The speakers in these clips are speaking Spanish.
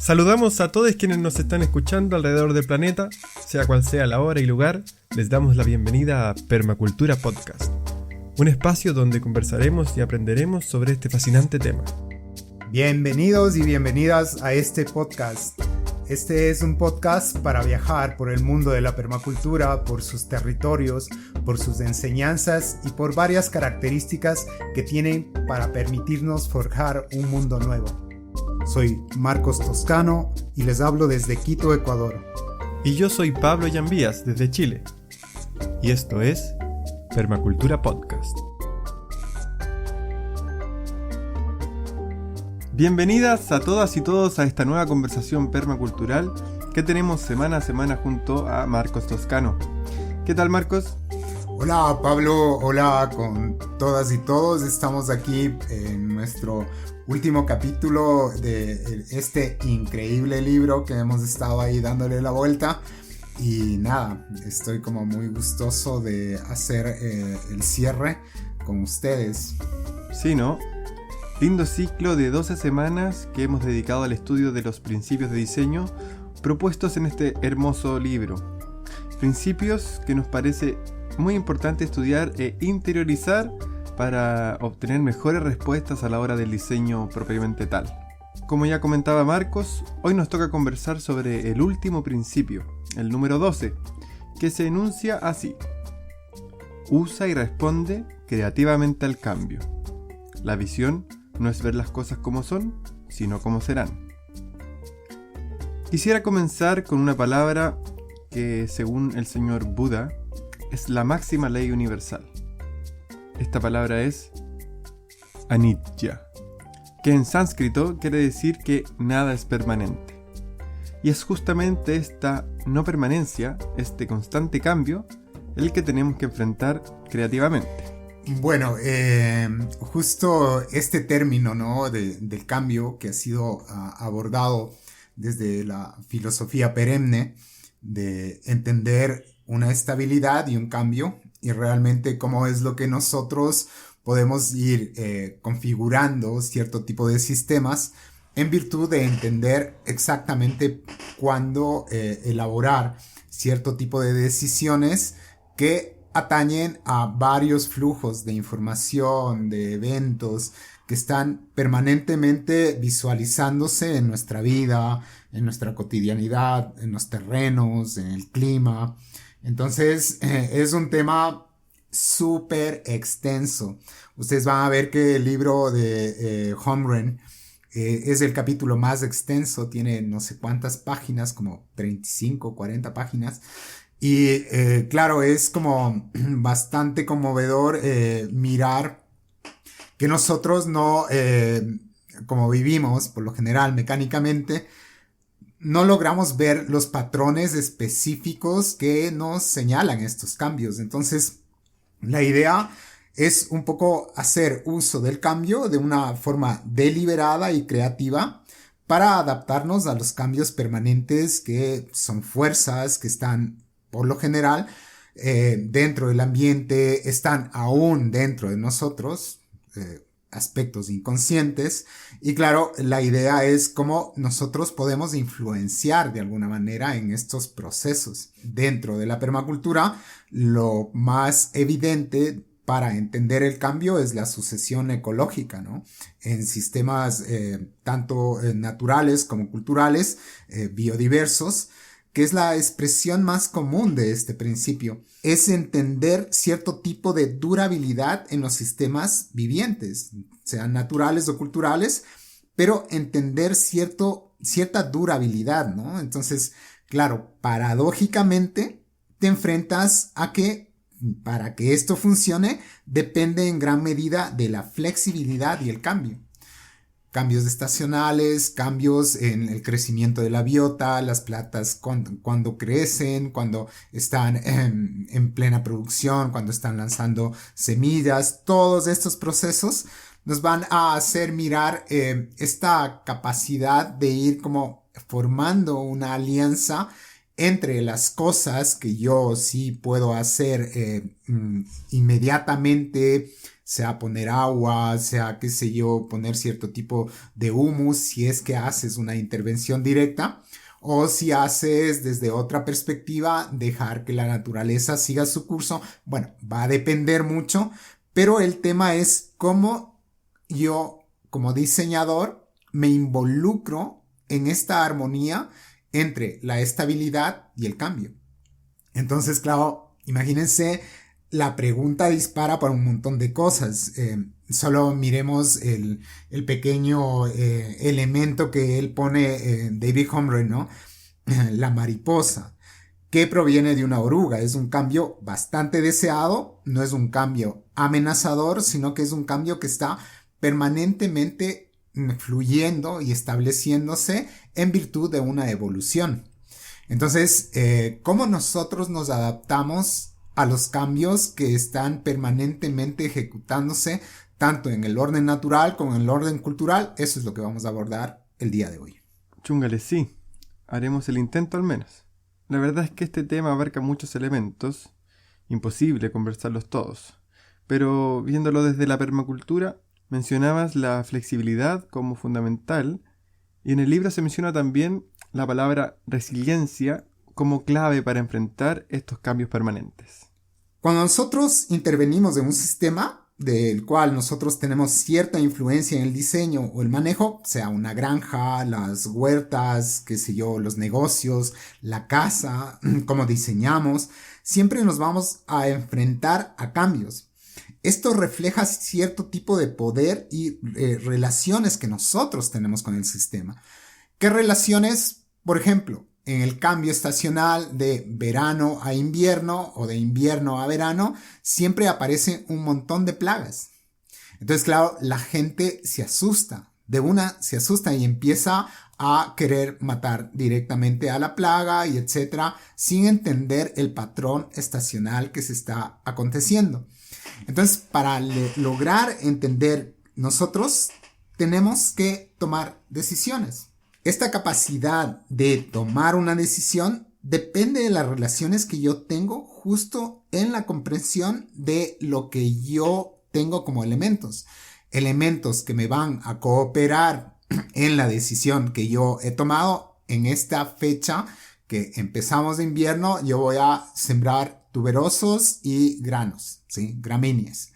Saludamos a todos quienes nos están escuchando alrededor del planeta, sea cual sea la hora y lugar, les damos la bienvenida a Permacultura Podcast, un espacio donde conversaremos y aprenderemos sobre este fascinante tema. Bienvenidos y bienvenidas a este podcast. Este es un podcast para viajar por el mundo de la permacultura, por sus territorios, por sus enseñanzas y por varias características que tienen para permitirnos forjar un mundo nuevo. Soy Marcos Toscano y les hablo desde Quito, Ecuador. Y yo soy Pablo Llambías desde Chile. Y esto es Permacultura Podcast. Bienvenidas a todas y todos a esta nueva conversación permacultural que tenemos semana a semana junto a Marcos Toscano. ¿Qué tal, Marcos? Hola Pablo, hola con todas y todos. Estamos aquí en nuestro último capítulo de este increíble libro que hemos estado ahí dándole la vuelta. Y nada, estoy como muy gustoso de hacer el cierre con ustedes. Sí, ¿no? Lindo ciclo de 12 semanas que hemos dedicado al estudio de los principios de diseño propuestos en este hermoso libro. Principios que nos parece muy importante estudiar e interiorizar para obtener mejores respuestas a la hora del diseño propiamente tal. Como ya comentaba Marcos, hoy nos toca conversar sobre el último principio, el número 12, que se enuncia así: usa y responde creativamente al cambio. La visión no es ver las cosas como son, sino como serán. Quisiera comenzar con una palabra que, según el señor Buda, es la máxima ley universal. Esta palabra es Anicca, que en sánscrito quiere decir que nada es permanente. Y es justamente esta no permanencia, este constante cambio, el que tenemos que enfrentar creativamente. Bueno, justo este término, ¿no? del cambio que ha sido abordado desde la filosofía perenne, de entender una estabilidad y un cambio, y realmente cómo es lo que nosotros podemos ir configurando cierto tipo de sistemas en virtud de entender exactamente cuándo elaborar cierto tipo de decisiones que atañen a varios flujos de información, de eventos que están permanentemente visualizándose en nuestra vida, en nuestra cotidianidad, en los terrenos, en el clima. Entonces es un tema súper extenso. Ustedes van a ver que el libro de Holmgren es el capítulo más extenso, tiene no sé cuántas páginas, como 35, 40 páginas. Y claro, es como bastante conmovedor mirar que nosotros no, como vivimos por lo general mecánicamente, no logramos ver los patrones específicos que nos señalan estos cambios. Entonces, la idea es un poco hacer uso del cambio de una forma deliberada y creativa para adaptarnos a los cambios permanentes que son fuerzas que están, por lo general, dentro del ambiente, están aún dentro de nosotros, aspectos inconscientes, y claro, la idea es cómo nosotros podemos influenciar de alguna manera en estos procesos. Dentro de la permacultura, lo más evidente para entender el cambio es la sucesión ecológica, ¿no? En sistemas tanto naturales como culturales, biodiversos, que es la expresión más común de este principio, es entender cierto tipo de durabilidad en los sistemas vivientes, sean naturales o culturales, pero entender cierta durabilidad, ¿no? Entonces, claro, paradójicamente te enfrentas a que para que esto funcione depende en gran medida de la flexibilidad y el cambio. Cambios estacionales, cambios en el crecimiento de la biota, las plantas cuando crecen, cuando están en plena producción, cuando están lanzando semillas. Todos estos procesos nos van a hacer mirar esta capacidad de ir como formando una alianza entre las cosas que yo sí puedo hacer inmediatamente sea poner agua, sea, qué sé yo, poner cierto tipo de humus si es que haces una intervención directa, o si haces desde otra perspectiva, dejar que la naturaleza siga su curso. Bueno, va a depender mucho, pero el tema es cómo yo, como diseñador, me involucro en esta armonía entre la estabilidad y el cambio. Entonces, claro, imagínense, la pregunta dispara para un montón de cosas. Solo miremos el pequeño elemento que él pone, David Humroy, ¿no? La mariposa, que proviene de una oruga. Es un cambio bastante deseado, no es un cambio amenazador, sino que es un cambio que está permanentemente fluyendo y estableciéndose en virtud de una evolución. Entonces, ¿cómo nosotros nos adaptamos a los cambios que están permanentemente ejecutándose tanto en el orden natural como en el orden cultural? Eso es lo que vamos a abordar el día de hoy. Chúngale, sí. Haremos el intento al menos. La verdad es que este tema abarca muchos elementos. Imposible conversarlos todos. Pero viéndolo desde la permacultura, mencionabas la flexibilidad como fundamental, y en el libro se menciona también la palabra resiliencia como clave para enfrentar estos cambios permanentes. Cuando nosotros intervenimos en un sistema del cual nosotros tenemos cierta influencia en el diseño o el manejo, sea una granja, las huertas, qué sé yo, los negocios, la casa, cómo diseñamos, siempre nos vamos a enfrentar a cambios. Esto refleja cierto tipo de poder y relaciones que nosotros tenemos con el sistema. ¿Qué relaciones? Por ejemplo, en el cambio estacional de verano a invierno o de invierno a verano, siempre aparece un montón de plagas. Entonces, claro, la gente se asusta. De una se asusta y empieza a querer matar directamente a la plaga y etcétera, sin entender el patrón estacional que se está aconteciendo. Entonces, para lograr entender, nosotros tenemos que tomar decisiones. Esta capacidad de tomar una decisión depende de las relaciones que yo tengo justo en la comprensión de lo que yo tengo como elementos. Elementos que me van a cooperar en la decisión que yo he tomado en esta fecha que empezamos de invierno. Yo voy a sembrar tuberosos y granos, ¿sí? Gramíneas.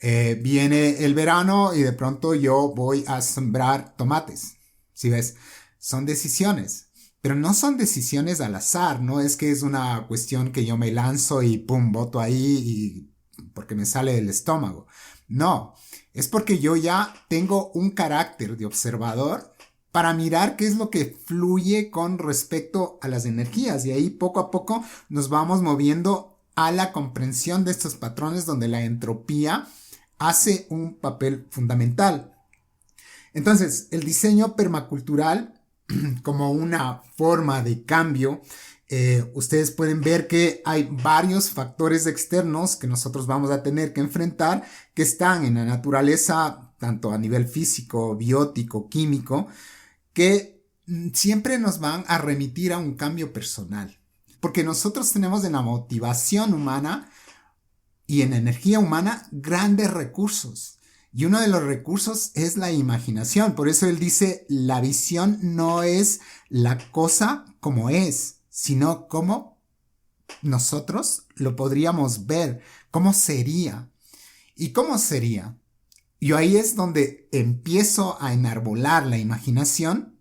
Viene el verano y de pronto yo voy a sembrar tomates. ¿Sí ves? Son decisiones, pero no son decisiones al azar, no es que es una cuestión que yo me lanzo y pum, boto ahí y porque me sale del estómago. No, es porque yo ya tengo un carácter de observador para mirar qué es lo que fluye con respecto a las energías y ahí poco a poco nos vamos moviendo a la comprensión de estos patrones donde la entropía hace un papel fundamental. Entonces, el diseño permacultural como una forma de cambio, ustedes pueden ver que hay varios factores externos que nosotros vamos a tener que enfrentar que están en la naturaleza, tanto a nivel físico, biótico, químico, que siempre nos van a remitir a un cambio personal. Porque nosotros tenemos en la motivación humana y en la energía humana grandes recursos. Y uno de los recursos es la imaginación. Por eso él dice, la visión no es la cosa como es, sino como nosotros lo podríamos ver, cómo sería. ¿Y cómo sería? Y ahí es donde empiezo a enarbolar la imaginación.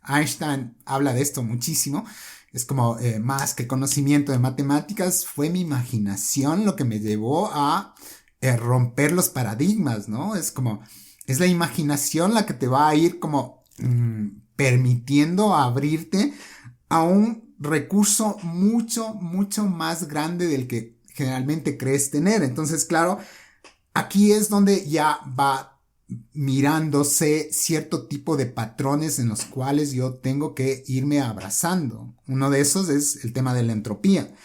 Einstein habla de esto muchísimo. Es como más que conocimiento de matemáticas, fue mi imaginación lo que me llevó a romper los paradigmas, ¿no? Es como, es la imaginación la que te va a ir como permitiendo abrirte a un recurso mucho, mucho más grande del que generalmente crees tener. Entonces, claro, aquí es donde ya va mirándose cierto tipo de patrones en los cuales yo tengo que irme abrazando. Uno de esos es el tema de la entropía.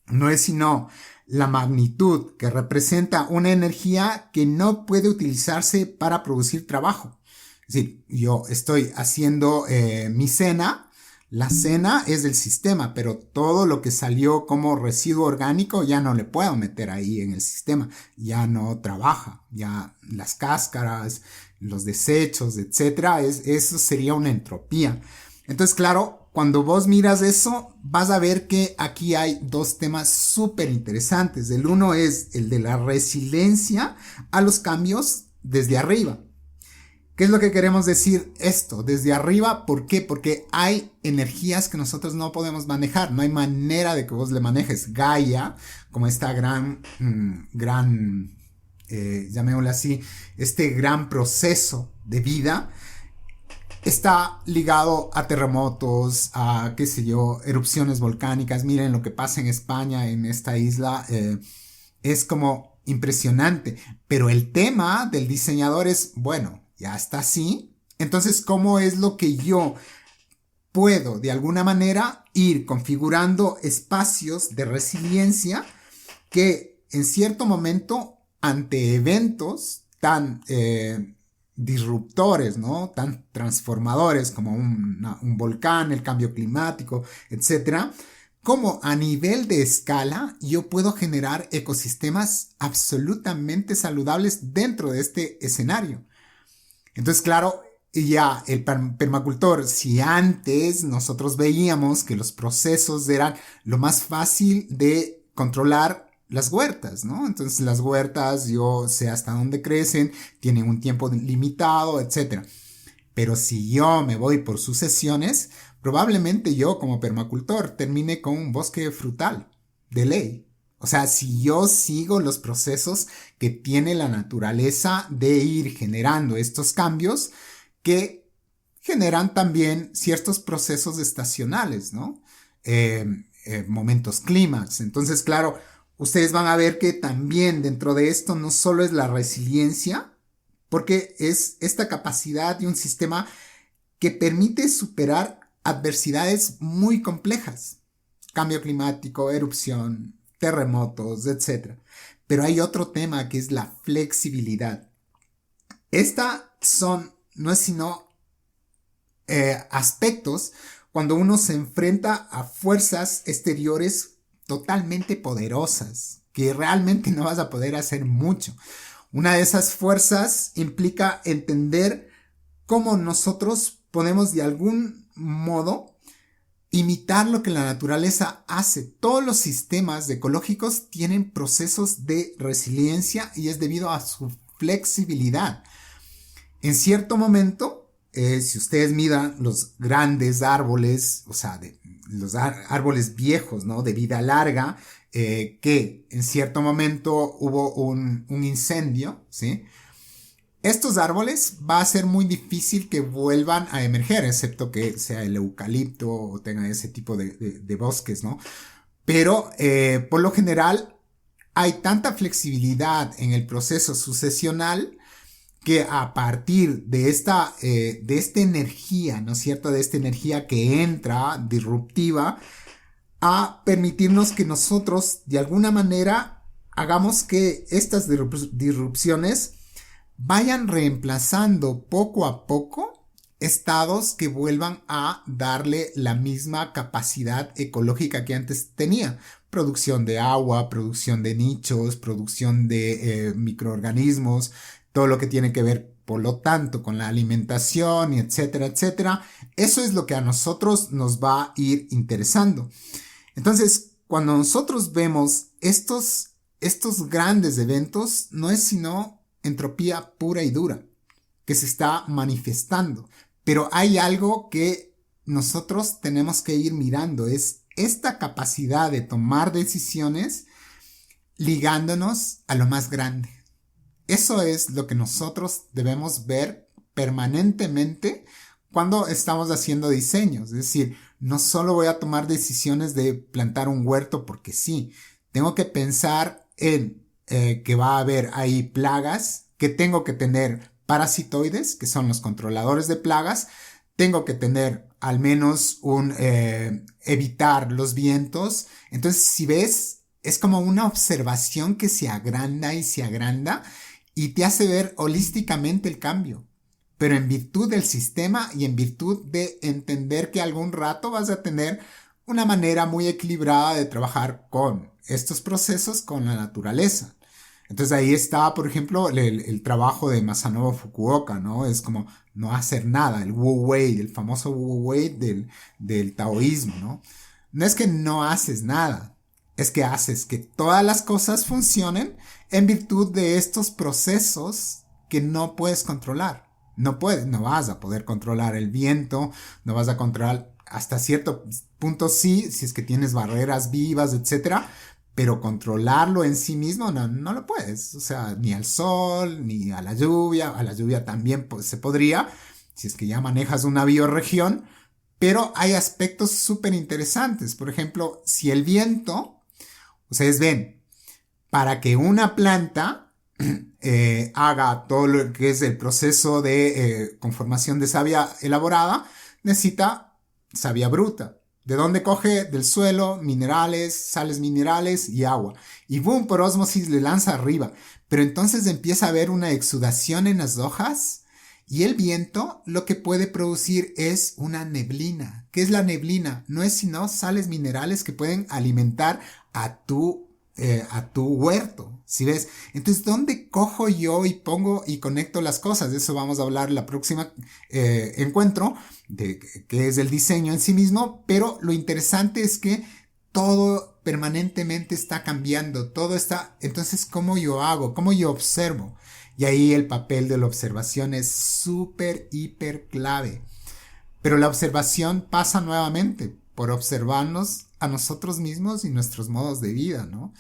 No es sino la magnitud que representa una energía que no puede utilizarse para producir trabajo. Es decir, yo estoy haciendo mi cena, La cena es del sistema, pero todo lo que salió como residuo orgánico ya no le puedo meter ahí en el sistema, ya no trabaja, ya las cáscaras, los desechos, etcétera, eso sería una entropía. Entonces, claro, cuando vos miras eso, vas a ver que aquí hay dos temas súper interesantes. El uno es el de la resiliencia a los cambios desde arriba. ¿Qué es lo que queremos decir esto? Desde arriba, ¿por qué? Porque hay energías que nosotros no podemos manejar, no hay manera de que vos le manejes. Gaia, como esta llamémoslo así, este gran proceso de vida, está ligado a terremotos, a, qué sé yo, erupciones volcánicas. Miren lo que pasa en España, en esta isla, es como impresionante. Pero el tema del diseñador es, bueno, ya está así. Entonces, ¿cómo es lo que yo puedo, de alguna manera, ir configurando espacios de resiliencia que en cierto momento, ante eventos tan disruptores, ¿no? Tan transformadores como un volcán, el cambio climático, etcétera, como a nivel de escala yo puedo generar ecosistemas absolutamente saludables dentro de este escenario? Entonces, claro, ya el permacultor, si antes nosotros veíamos que los procesos eran lo más fácil de controlar, las huertas, ¿no? Entonces las huertas, yo sé hasta dónde crecen, tienen un tiempo limitado, etc. Pero si yo me voy por sucesiones, probablemente yo como permacultor termine con un bosque frutal, de ley. O sea, si yo sigo los procesos que tiene la naturaleza de ir generando estos cambios que generan también ciertos procesos estacionales, ¿no? Momentos clímax. Entonces, claro, ustedes van a ver que también dentro de esto no solo es la resiliencia, porque es esta capacidad de un sistema que permite superar adversidades muy complejas. Cambio climático, erupción, terremotos, etc. Pero hay otro tema que es la flexibilidad. No es sino aspectos cuando uno se enfrenta a fuerzas exteriores totalmente poderosas, que realmente no vas a poder hacer mucho. Una de esas fuerzas implica entender cómo nosotros podemos de algún modo imitar lo que la naturaleza hace. Todos los sistemas ecológicos tienen procesos de resiliencia y es debido a su flexibilidad. En cierto momento, si ustedes miran los grandes árboles, o sea, los árboles viejos, ¿no? De vida larga, que en cierto momento hubo un incendio, ¿sí? Estos árboles va a ser muy difícil que vuelvan a emerger, excepto que sea el eucalipto o tenga ese tipo de bosques, ¿no? Pero por lo general hay tanta flexibilidad en el proceso sucesional que a partir de esta energía, ¿no es cierto? De esta energía que entra disruptiva a permitirnos que nosotros de alguna manera hagamos que estas disrupciones vayan reemplazando poco a poco estados que vuelvan a darle la misma capacidad ecológica que antes tenía. Producción de agua, producción de nichos, producción de microorganismos, todo lo que tiene que ver, por lo tanto, con la alimentación, y etcétera, etcétera. Eso es lo que a nosotros nos va a ir interesando. Entonces, cuando nosotros vemos estos grandes eventos, no es sino entropía pura y dura que se está manifestando. Pero hay algo que nosotros tenemos que ir mirando, es esta capacidad de tomar decisiones ligándonos a lo más grande. Eso es lo que nosotros debemos ver permanentemente cuando estamos haciendo diseños. Es decir, no solo voy a tomar decisiones de plantar un huerto porque sí. Tengo que pensar en que va a haber ahí plagas, que tengo que tener parasitoides, que son los controladores de plagas. Tengo que tener al menos evitar los vientos. Entonces, si ves, es como una observación que se agranda y te hace ver holísticamente el cambio. pero en virtud del sistema y en virtud de entender que algún rato vas a tener una manera muy equilibrada de trabajar con estos procesos, con la naturaleza. Entonces ahí está, por ejemplo, el trabajo de Masanobu Fukuoka, ¿no? Es como no hacer nada, el Wu Wei, el famoso Wu Wei del taoísmo, ¿no? No es que no haces nada, es que haces que todas las cosas funcionen en virtud de estos procesos que no puedes controlar. No vas a poder controlar el viento, no vas a controlar hasta cierto punto sí, si es que tienes barreras vivas, etcétera, pero controlarlo en sí mismo no lo puedes. O sea, ni al sol, ni a la lluvia también pues, se podría, si es que ya manejas una bioregión, pero hay aspectos súper interesantes. Por ejemplo, si el viento, ustedes ven, para que una planta haga todo lo que es el proceso de conformación de savia elaborada, necesita savia bruta. ¿De dónde coge? Del suelo, minerales, sales minerales y agua. Y boom, por ósmosis le lanza arriba. Pero entonces empieza a haber una exudación en las hojas y el viento lo que puede producir es una neblina. ¿Qué es la neblina? No es sino sales minerales que pueden alimentar a tu huerto, ¿sí ves? Entonces, ¿dónde cojo yo y pongo y conecto las cosas? De eso vamos a hablar en la próxima encuentro, de qué es el diseño en sí mismo, pero lo interesante es que todo permanentemente está cambiando, todo está, entonces, ¿cómo yo hago? ¿Cómo yo observo? Y ahí el papel de la observación es súper, hiper clave. Pero la observación pasa nuevamente por observarnos a nosotros mismos y nuestros modos de vida, ¿no?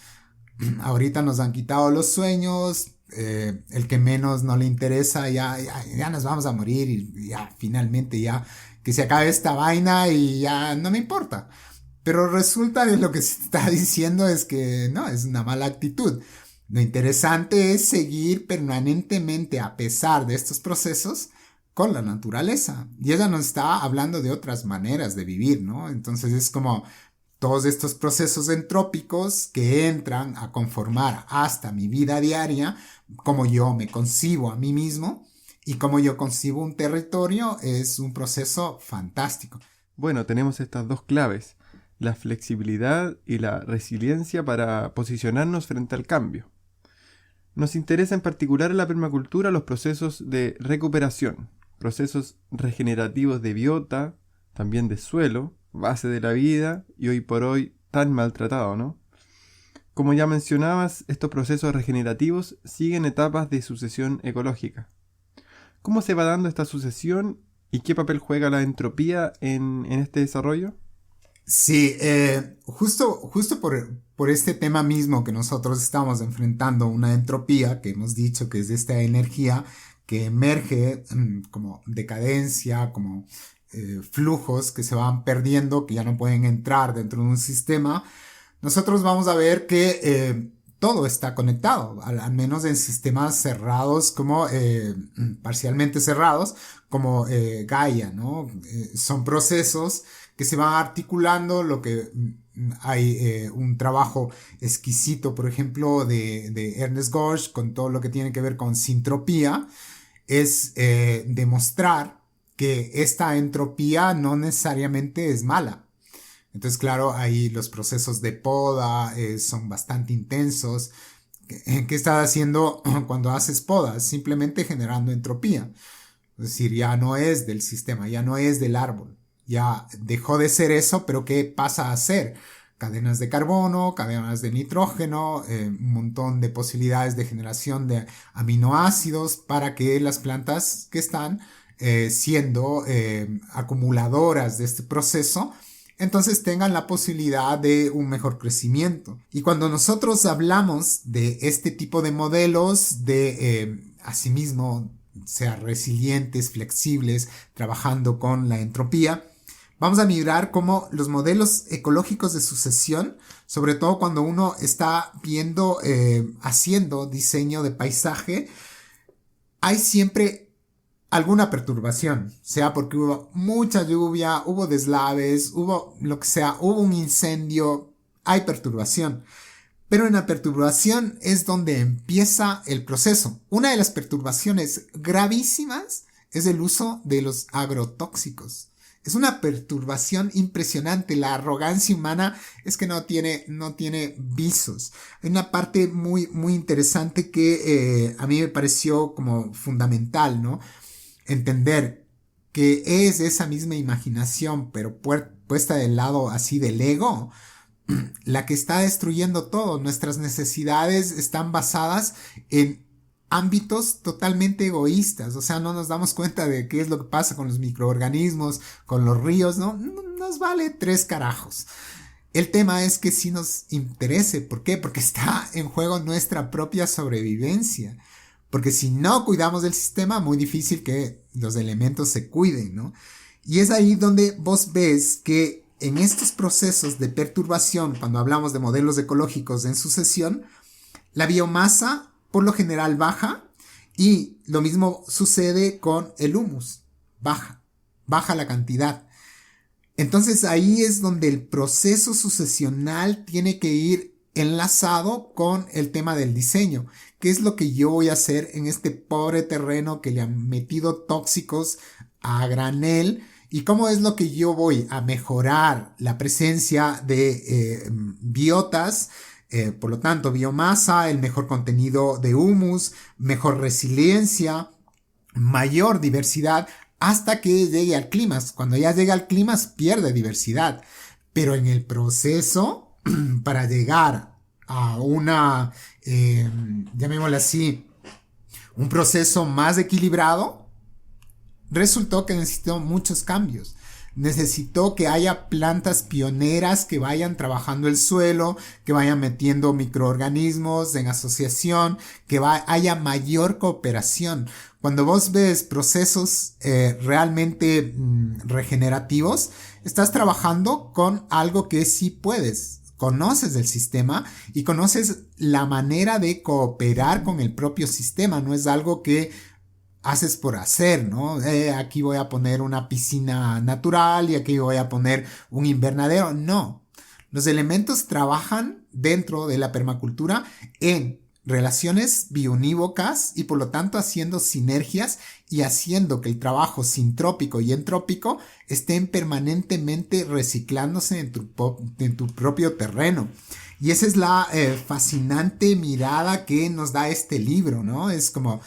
Ahorita nos han quitado los sueños, el que menos no le interesa, ya nos vamos a morir y ya finalmente ya que se acabe esta vaina y ya no me importa. Pero resulta que lo que se está diciendo es que no, es una mala actitud. Lo interesante es seguir permanentemente a pesar de estos procesos con la naturaleza. Y ella nos está hablando de otras maneras de vivir, ¿no? Entonces es como todos estos procesos entrópicos que entran a conformar hasta mi vida diaria, como yo me concibo a mí mismo y como yo concibo un territorio, es un proceso fantástico. Bueno, tenemos estas dos claves, la flexibilidad y la resiliencia para posicionarnos frente al cambio. Nos interesa en particular en la permacultura los procesos de recuperación, procesos regenerativos de biota, también de suelo, base de la vida y hoy por hoy tan maltratado, ¿no? Como ya mencionabas, estos procesos regenerativos siguen etapas de sucesión ecológica. ¿Cómo se va dando esta sucesión y qué papel juega la entropía en este desarrollo? Sí, justo por este tema mismo que nosotros estamos enfrentando, una entropía que hemos dicho que es esta energía que emerge como decadencia, como flujos que se van perdiendo, que ya no pueden entrar dentro de un sistema, nosotros vamos a ver que todo está conectado, al menos en sistemas cerrados, como parcialmente cerrados, como Gaia, ¿no? Son procesos que se van articulando, lo que hay un trabajo exquisito, por ejemplo, de Ernest Gosch, con todo lo que tiene que ver con sintropía, es demostrar que esta entropía no necesariamente es mala. Entonces, claro, ahí los procesos de poda son bastante intensos. ¿Qué estás haciendo cuando haces poda? Simplemente generando entropía. Es decir, ya no es del sistema, ya no es del árbol. Ya dejó de ser eso, pero ¿qué pasa a ser? Cadenas de carbono, cadenas de nitrógeno, un montón de posibilidades de generación de aminoácidos para que las plantas que están siendo acumuladoras de este proceso, entonces tengan la posibilidad de un mejor crecimiento. Y cuando nosotros hablamos de este tipo de modelos de asimismo, sea resilientes, flexibles, trabajando con la entropía, vamos a mirar cómo los modelos ecológicos de sucesión, sobre todo cuando uno está viendo, haciendo diseño de paisaje, hay siempre alguna perturbación, sea porque hubo mucha lluvia, hubo deslaves, hubo lo que sea, hubo un incendio, hay perturbación. Pero en la perturbación es donde empieza el proceso. Una de las perturbaciones gravísimas es el uso de los agrotóxicos. Es una perturbación impresionante. La arrogancia humana es que no tiene visos. Hay una parte muy, muy interesante que a mí me pareció como fundamental, ¿no? Entender que es esa misma imaginación, pero puesta del lado así del ego, la que está destruyendo todo. Nuestras necesidades están basadas en ámbitos totalmente egoístas, o sea, no nos damos cuenta de qué es lo que pasa con los microorganismos, con los ríos, ¿no? Nos vale 3 carajos. El tema es que sí nos interese. ¿Por qué? Porque está en juego nuestra propia sobrevivencia. Porque si no cuidamos del sistema, muy difícil que los elementos se cuiden, ¿no? Y es ahí donde vos ves que en estos procesos de perturbación, cuando hablamos de modelos ecológicos en sucesión, la biomasa por lo general baja, y lo mismo sucede con el humus, baja la cantidad. Entonces ahí es donde el proceso sucesional tiene que ir enlazado con el tema del diseño. ¿Qué es lo que yo voy a hacer en este pobre terreno que le han metido tóxicos a granel? ¿Y cómo es lo que yo voy a mejorar la presencia de biotas? Por lo tanto, biomasa, el mejor contenido de humus, mejor resiliencia, mayor diversidad, hasta que llegue al clímax. Cuando ya llega al clímax, pierde diversidad. Pero en el proceso, para llegar a una, llamémoslo así, un proceso más equilibrado, resultó que necesitó muchos cambios. Necesitó que haya plantas pioneras que vayan trabajando el suelo, que vayan metiendo microorganismos en asociación, que haya mayor cooperación. Cuando vos ves procesos realmente regenerativos, estás trabajando con algo que sí puedes. Conoces el sistema y conoces la manera de cooperar con el propio sistema. No es algo que haces por hacer, ¿no? Aquí voy a poner una piscina natural y aquí voy a poner un invernadero. No. Los elementos trabajan dentro de la permacultura en relaciones biounívocas y por lo tanto haciendo sinergias y haciendo que el trabajo sintrópico y entrópico estén permanentemente reciclándose en tu propio terreno. Y esa es la fascinante mirada que nos da este libro, ¿no? Es como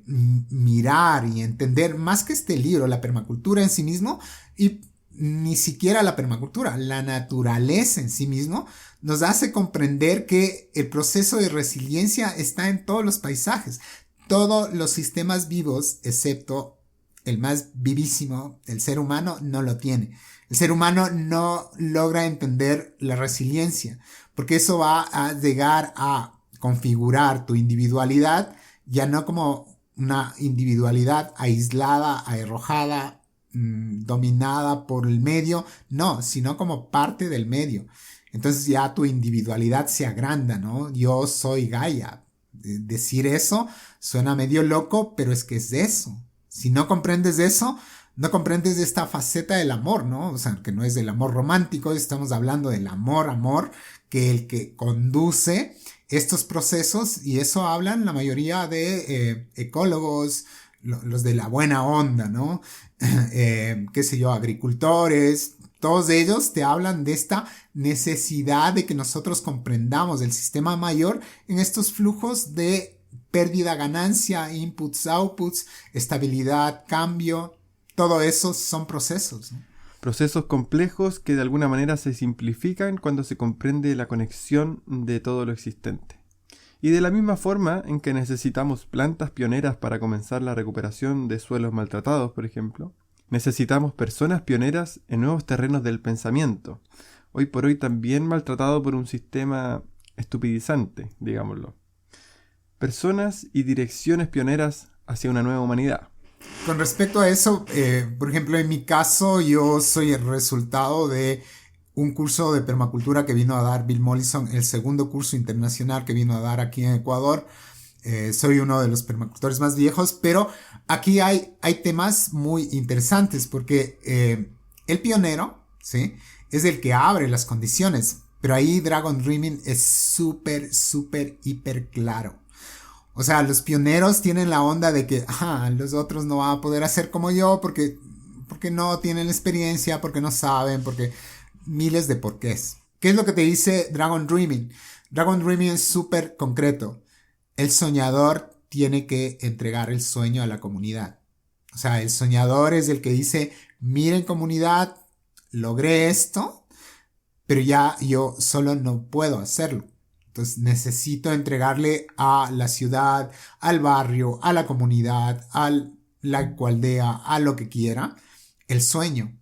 mirar y entender más que este libro, la permacultura en sí mismo, y ni siquiera la permacultura, la naturaleza en sí mismo, nos hace comprender que el proceso de resiliencia está en todos los paisajes. Todos los sistemas vivos, excepto el más vivísimo, el ser humano, no lo tiene. El ser humano no logra entender la resiliencia, porque eso va a llegar a configurar tu individualidad, ya no como una individualidad aislada, arrojada, dominada por el medio, no, sino como parte del medio. Entonces ya tu individualidad se agranda, ¿no? Yo soy Gaia. Decir eso suena medio loco, pero es que es eso. Si no comprendes eso, no comprendes esta faceta del amor, ¿no? O sea, que no es del amor romántico, estamos hablando del amor, que el que conduce estos procesos, y eso hablan la mayoría de ecólogos, los de la buena onda, ¿no? Qué sé yo, agricultores, todos ellos te hablan de esta necesidad de que nosotros comprendamos el sistema mayor en estos flujos de pérdida, ganancia, inputs, outputs, estabilidad, cambio. Todo eso son procesos, ¿no? Procesos complejos que de alguna manera se simplifican cuando se comprende la conexión de todo lo existente. Y de la misma forma en que necesitamos plantas pioneras para comenzar la recuperación de suelos maltratados, por ejemplo, necesitamos personas pioneras en nuevos terrenos del pensamiento, hoy por hoy también maltratado por un sistema estupidizante, digámoslo. Personas y direcciones pioneras hacia una nueva humanidad. Con respecto a eso, por ejemplo, en mi caso, yo soy el resultado de un curso de permacultura que vino a dar Bill Mollison, el segundo curso internacional que vino a dar aquí en Ecuador. Soy uno de los permacultores más viejos, pero aquí hay temas muy interesantes porque el pionero, ¿sí?, es el que abre las condiciones, pero ahí Dragon Dreaming es súper, hiper claro. O sea, los pioneros tienen la onda de que los otros no van a poder hacer como yo porque no tienen la experiencia, porque no saben, porque miles de porqués. ¿Qué es lo que te dice Dragon Dreaming? Dragon Dreaming es súper concreto. El soñador tiene que entregar el sueño a la comunidad. O sea, el soñador es el que dice, miren comunidad, logré esto, pero ya yo solo no puedo hacerlo. Entonces necesito entregarle a la ciudad, al barrio, a la comunidad, a la aldea, a lo que quiera, el sueño,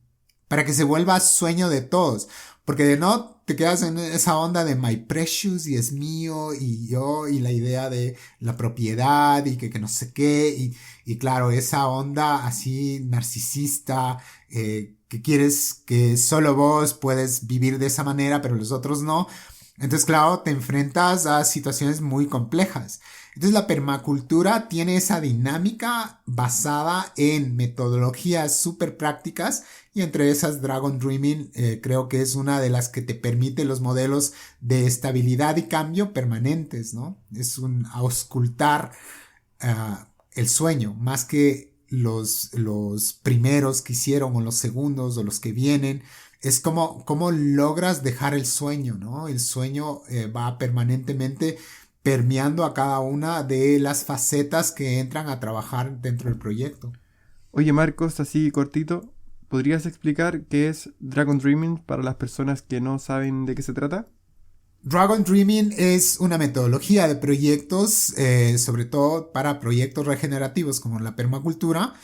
para que se vuelva sueño de todos. Porque de no te quedas en esa onda de my precious y es mío y yo y la idea de la propiedad y que no sé qué y claro, esa onda así narcisista que quieres que solo vos puedes vivir de esa manera pero los otros no. Entonces claro, te enfrentas a situaciones muy complejas. Entonces la permacultura tiene esa dinámica basada en metodologías súper prácticas y entre esas Dragon Dreaming creo que es una de las que te permite los modelos de estabilidad y cambio permanentes, ¿no? Es un auscultar el sueño más que los primeros que hicieron o los segundos o los que vienen. Es como logras dejar el sueño, ¿no? El sueño va permanentemente permeando a cada una de las facetas que entran a trabajar dentro del proyecto. Oye Marcos, así cortito, ¿podrías explicar qué es Dragon Dreaming para las personas que no saben de qué se trata? Dragon Dreaming es una metodología de proyectos, sobre todo para proyectos regenerativos como la permacultura,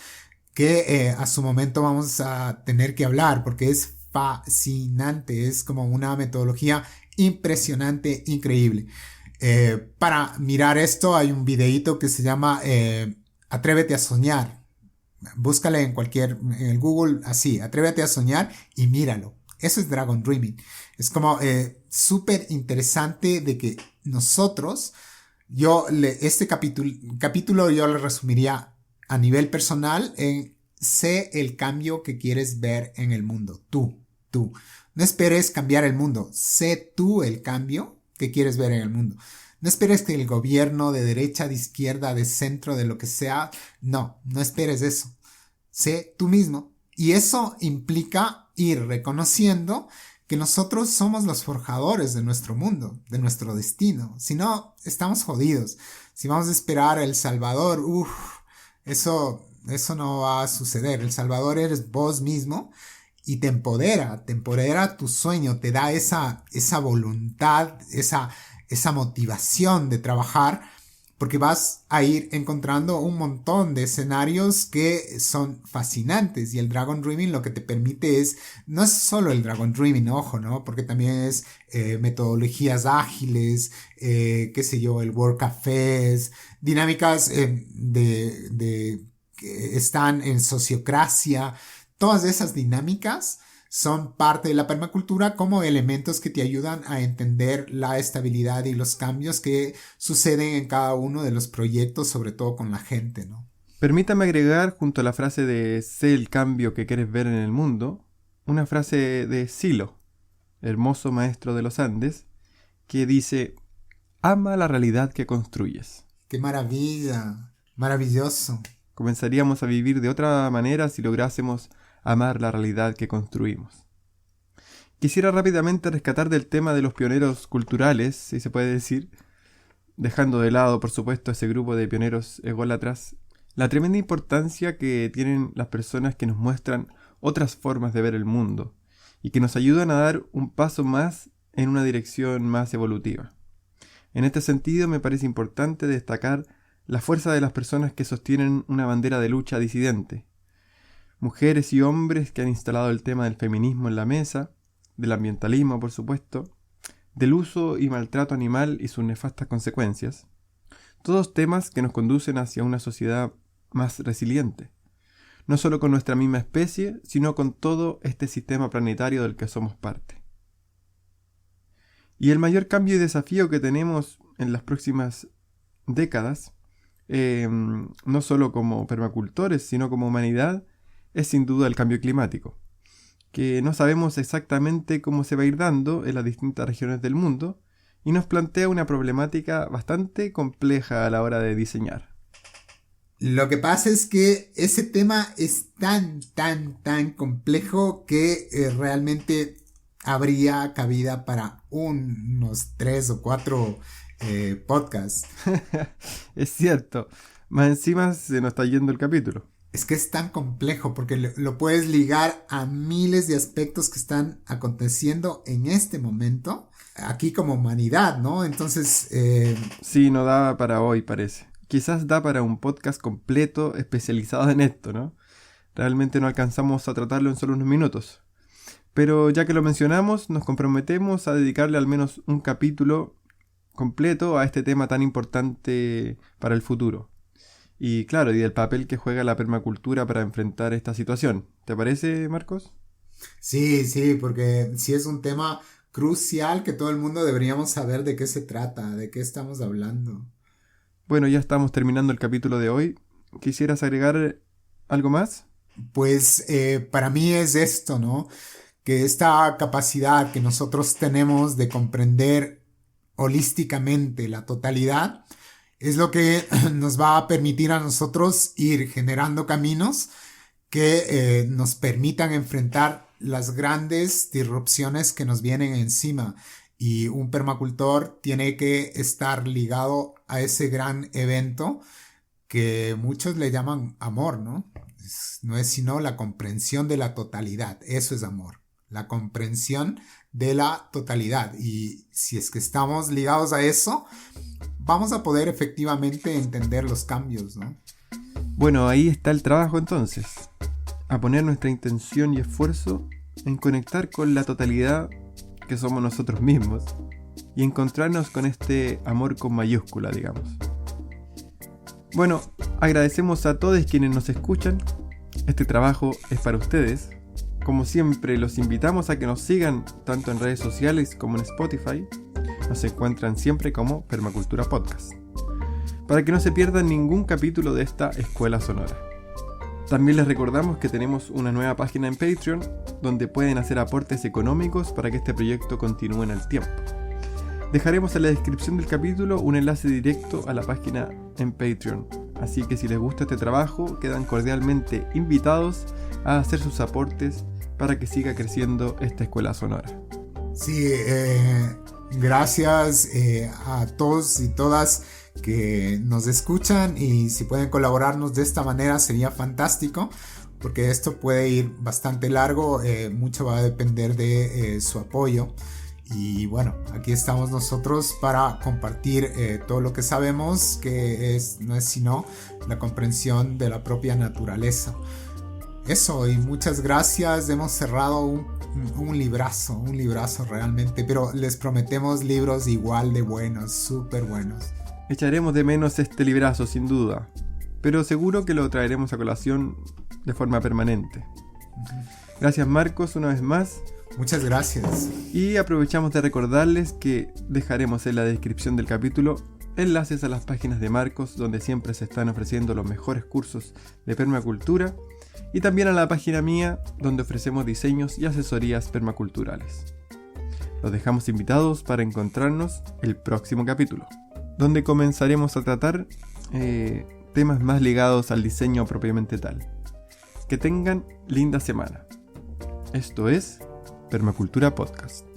que a su momento vamos a tener que hablar porque es fascinante, es como una metodología impresionante, increíble. Para mirar esto hay un videíto que se llama Atrévete a soñar. Búscale en el Google así, Atrévete a soñar y míralo. Eso es Dragon Dreaming. Es como súper interesante de que nosotros, este capítulo yo lo resumiría a nivel personal en sé el cambio que quieres ver en el mundo. Tú. No esperes cambiar el mundo. Sé tú el cambio que quieres ver en el mundo. No esperes que el gobierno de derecha, de izquierda, de centro, de lo que sea. No esperes eso. Sé tú mismo. Y eso implica ir reconociendo que nosotros somos los forjadores de nuestro mundo, de nuestro destino. Si no, estamos jodidos. Si vamos a esperar a El Salvador, eso no va a suceder. El Salvador eres vos mismo y te empodera tu sueño, te da esa voluntad, esa motivación de trabajar, porque vas a ir encontrando un montón de escenarios que son fascinantes y el Dragon Dreaming lo que te permite no es solo el Dragon Dreaming, ojo, ¿no? Porque también es metodologías ágiles, qué sé yo, el Work Cafés, dinámicas que están en sociocracia. Todas esas dinámicas son parte de la permacultura como elementos que te ayudan a entender la estabilidad y los cambios que suceden en cada uno de los proyectos, sobre todo con la gente, ¿no? Permítame agregar, junto a la frase de sé el cambio que quieres ver en el mundo, una frase de Silo, hermoso maestro de los Andes, que dice: ama la realidad que construyes. ¡Qué maravilla! Maravilloso. Comenzaríamos a vivir de otra manera si lográsemos amar la realidad que construimos. Quisiera rápidamente rescatar del tema de los pioneros culturales, si se puede decir, dejando de lado, por supuesto, ese grupo de pioneros ególatras, la tremenda importancia que tienen las personas que nos muestran otras formas de ver el mundo y que nos ayudan a dar un paso más en una dirección más evolutiva. En este sentido, me parece importante destacar la fuerza de las personas que sostienen una bandera de lucha disidente. Mujeres y hombres que han instalado el tema del feminismo en la mesa, del ambientalismo, por supuesto, del uso y maltrato animal y sus nefastas consecuencias. Todos temas que nos conducen hacia una sociedad más resiliente, no solo con nuestra misma especie, sino con todo este sistema planetario del que somos parte. Y el mayor cambio y desafío que tenemos en las próximas décadas, no solo como permacultores, sino como humanidad, es sin duda el cambio climático, que no sabemos exactamente cómo se va a ir dando en las distintas regiones del mundo y nos plantea una problemática bastante compleja a la hora de diseñar. Lo que pasa es que ese tema es tan complejo que realmente habría cabida para unos 3 o 4 podcasts. Es cierto, más encima se nos está yendo el capítulo. Es que es tan complejo porque lo puedes ligar a miles de aspectos que están aconteciendo en este momento, aquí como humanidad, ¿no? Entonces... Sí, no da para hoy, parece. Quizás da para un podcast completo especializado en esto, ¿no? Realmente no alcanzamos a tratarlo en solo unos minutos. Pero ya que lo mencionamos, nos comprometemos a dedicarle al menos un capítulo completo a este tema tan importante para el futuro. Y claro, y del papel que juega la permacultura para enfrentar esta situación. ¿Te parece, Marcos? Sí, porque sí es un tema crucial que todo el mundo deberíamos saber de qué se trata, de qué estamos hablando. Bueno, ya estamos terminando el capítulo de hoy. ¿Quisieras agregar algo más? Pues para mí es esto, ¿no? Que esta capacidad que nosotros tenemos de comprender holísticamente la totalidad es lo que nos va a permitir a nosotros ir generando caminos que nos permitan enfrentar las grandes disrupciones que nos vienen encima. Y un permacultor tiene que estar ligado a ese gran evento que muchos le llaman amor, ¿no? No es sino la comprensión de la totalidad. Eso es amor. La comprensión de la totalidad. Y si es que estamos ligados a eso, vamos a poder efectivamente entender los cambios, ¿no? Bueno, ahí está el trabajo entonces. A poner nuestra intención y esfuerzo en conectar con la totalidad que somos nosotros mismos y encontrarnos con este amor con mayúscula, digamos. Bueno, agradecemos a todos quienes nos escuchan. Este trabajo es para ustedes. Como siempre, los invitamos a que nos sigan tanto en redes sociales como en Spotify. Nos encuentran siempre como Permacultura Podcast, para que no se pierdan ningún capítulo de esta escuela sonora. También les recordamos que tenemos una nueva página en Patreon, donde pueden hacer aportes económicos para que este proyecto continúe en el tiempo. Dejaremos en la descripción del capítulo un enlace directo a la página en Patreon, así que si les gusta este trabajo, quedan cordialmente invitados a hacer sus aportes para que siga creciendo esta escuela sonora. Sí, gracias a todos y todas que nos escuchan, y si pueden colaborarnos de esta manera sería fantástico, porque esto puede ir bastante largo, mucho va a depender de su apoyo. Y bueno, aquí estamos nosotros para compartir todo lo que sabemos, que no es sino la comprensión de la propia naturaleza. Eso, y muchas gracias. Hemos cerrado un librazo realmente, pero les prometemos libros igual de buenos, súper buenos. Echaremos de menos este librazo sin duda, pero seguro que lo traeremos a colación de forma permanente. Gracias, Marcos, una vez más. Muchas gracias. Y aprovechamos de recordarles que dejaremos en la descripción del capítulo enlaces a las páginas de Marcos, donde siempre se están ofreciendo los mejores cursos de permacultura, y también a la página mía, donde ofrecemos diseños y asesorías permaculturales. Los dejamos invitados para encontrarnos el próximo capítulo, donde comenzaremos a tratar temas más ligados al diseño propiamente tal. Que tengan linda semana. Esto es Permacultura Podcast.